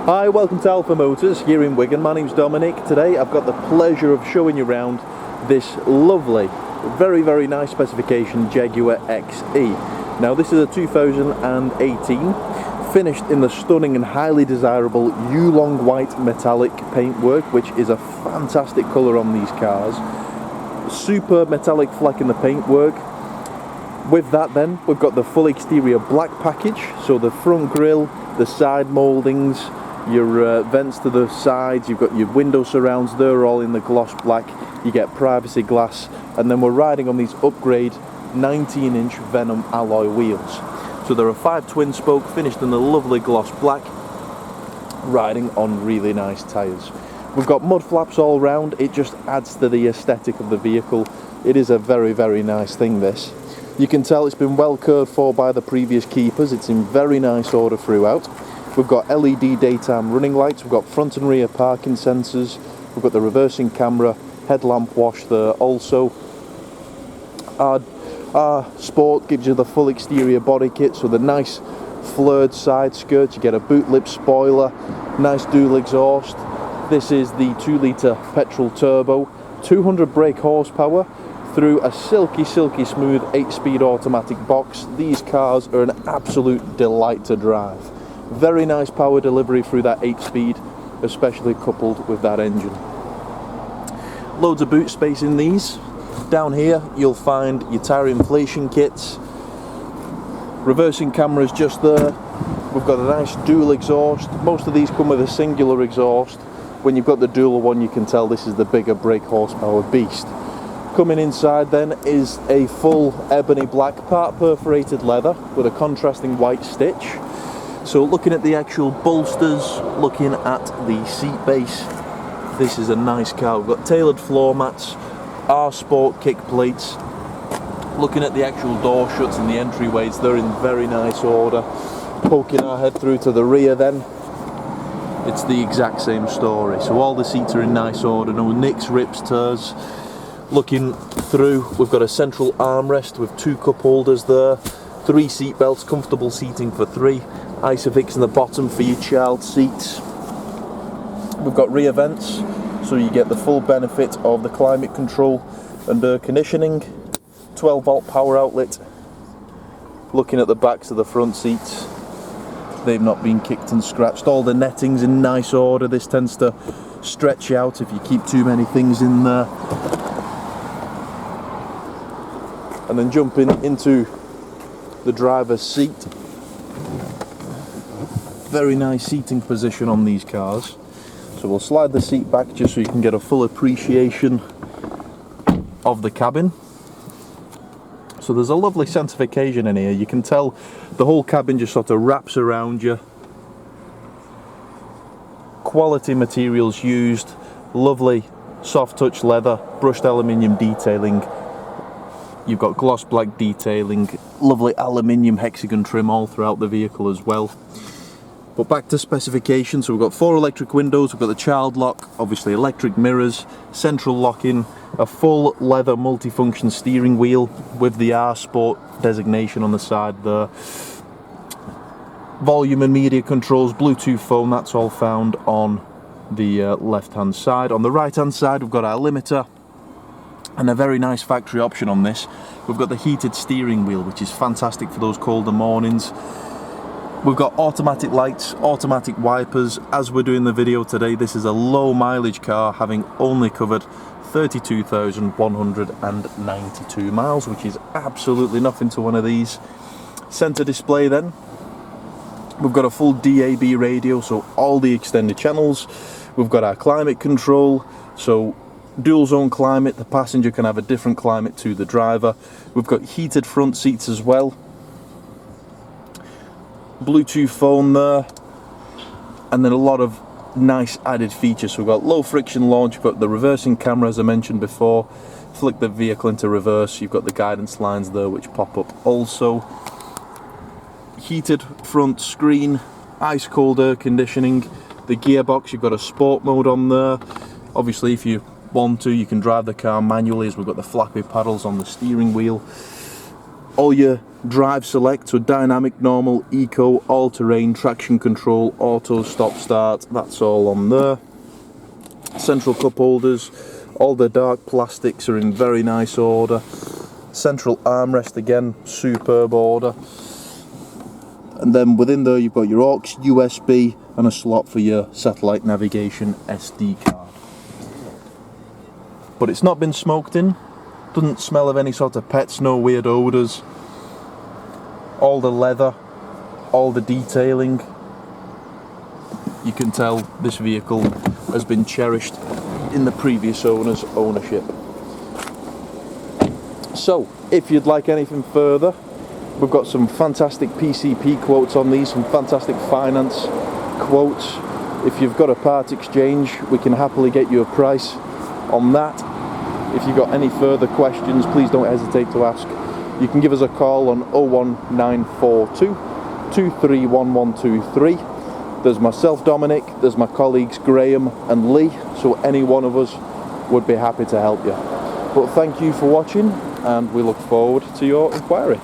Hi, welcome to Alpha Motors here in Wigan. My name's Dominic. Today I've got the pleasure of showing you around this lovely, very nice specification Jaguar XE. Now this is a 2018, finished in the stunning and highly desirable Yulong white metallic paintwork, which is a fantastic colour on these cars. Super metallic fleck in the paintwork. With that then, we've got the full exterior black package, so the front grille, the side mouldings, your vents to the sides, you've got your window surrounds, they're all in the gloss black, you get privacy glass, and then we're riding on these upgrade 19-inch Venom alloy wheels. So they're a 5 twin spoke, finished in the lovely gloss black, riding on really nice tyres. We've got mud flaps all round, it just adds to the aesthetic of the vehicle. It is a very nice thing, this. You can tell it's been well cared for by the previous keepers, it's in very nice order throughout. We've got LED daytime running lights, we've got front and rear parking sensors, we've got the reversing camera, headlamp wash there also. Our Sport gives you the full exterior body kit, so the nice flared side skirts, you get a boot lip spoiler, nice dual exhaust. This is the 2-litre petrol turbo, 200 brake horsepower, through a silky smooth 8-speed automatic box. These cars are an absolute delight to drive. Very nice power delivery through that 8-speed, especially coupled with that engine. Loads of boot space in these. Down here you'll find your tyre inflation kits. Reversing cameras just there. We've got a nice dual exhaust. Most of these come with a singular exhaust. When you've got the dual one, you can tell this is the bigger brake horsepower beast. Coming inside then is a full ebony black part perforated leather with a contrasting white stitch. So looking at the actual bolsters, looking at the seat base, this is a nice car. We've got tailored floor mats, R-Sport kick plates. Looking at the actual door shuts and the entryways, they're in very nice order. Poking our head through to the rear then, it's the exact same story. So all the seats are in nice order, no nicks, rips, tears. Looking through, we've got a central armrest with 2 cup holders there, 3 seat belts, comfortable seating for 3, Isofix in the bottom for your child seats. We've got rear vents, so you get the full benefit of the climate control and air conditioning, 12-volt power outlet. Looking at the backs of the front seats, they've not been kicked and scratched. All the netting's in nice order. This tends to stretch out if you keep too many things in there. And then jumping into the driver's seat, very nice seating position on these cars. So we'll slide the seat back just so you can get a full appreciation of the cabin. So there's a lovely sense of occasion in here. You can tell the whole cabin just sort of wraps around you. Quality materials used, lovely soft touch leather, brushed aluminium detailing. You've got gloss black detailing, lovely aluminium hexagon trim all throughout the vehicle as well. But back to specification, so we've got 4 electric windows, we've got the child lock, obviously electric mirrors, central locking, a full leather multifunction steering wheel with the R-Sport designation on the side there. Volume and media controls, Bluetooth phone, that's all found on the left hand side. On the right hand side we've got our limiter, and a very nice factory option on this. We've got the heated steering wheel, which is fantastic for those colder mornings. We've got automatic lights, automatic wipers. As we're doing the video today, this is a low mileage car, having only covered 32,192 miles, which is absolutely nothing to one of these. Center display then. We've got a full DAB radio, so all the extended channels. We've got our climate control, so dual zone climate, the passenger can have a different climate to the driver. We've got heated front seats as well. Bluetooth phone there, and then a lot of nice added features. So we've got low friction launch, we've got the reversing camera as I mentioned before, flick the vehicle into reverse, you've got the guidance lines there which pop up also. Heated front screen, ice cold air conditioning, the gearbox, you've got a sport mode on there. Obviously if you want to, you can drive the car manually, as we've got the flappy paddles on the steering wheel. all your drive select, so dynamic, normal, eco, all-terrain, traction control, auto, stop start, that's all on there. Central cup holders, all the dark plastics are in very nice order. Central armrest, again, superb order. And then within there you've got your aux, USB and a slot for your satellite navigation SD card. But it's not been smoked in, doesn't smell of any sort of pets, no weird odours. All the leather, all the detailing, you can tell this vehicle has been cherished in the previous owner's ownership. So, if you'd like anything further, we've got some fantastic PCP quotes on these, some fantastic finance quotes. If you've got a part exchange, we can happily get you a price on that. If you've got any further questions, please don't hesitate to ask. You can give us a call on 01942 231123. There's myself, Dominic, there's my colleagues Graham and Lee, so any one of us would be happy to help you. But thank you for watching, and we look forward to your inquiry.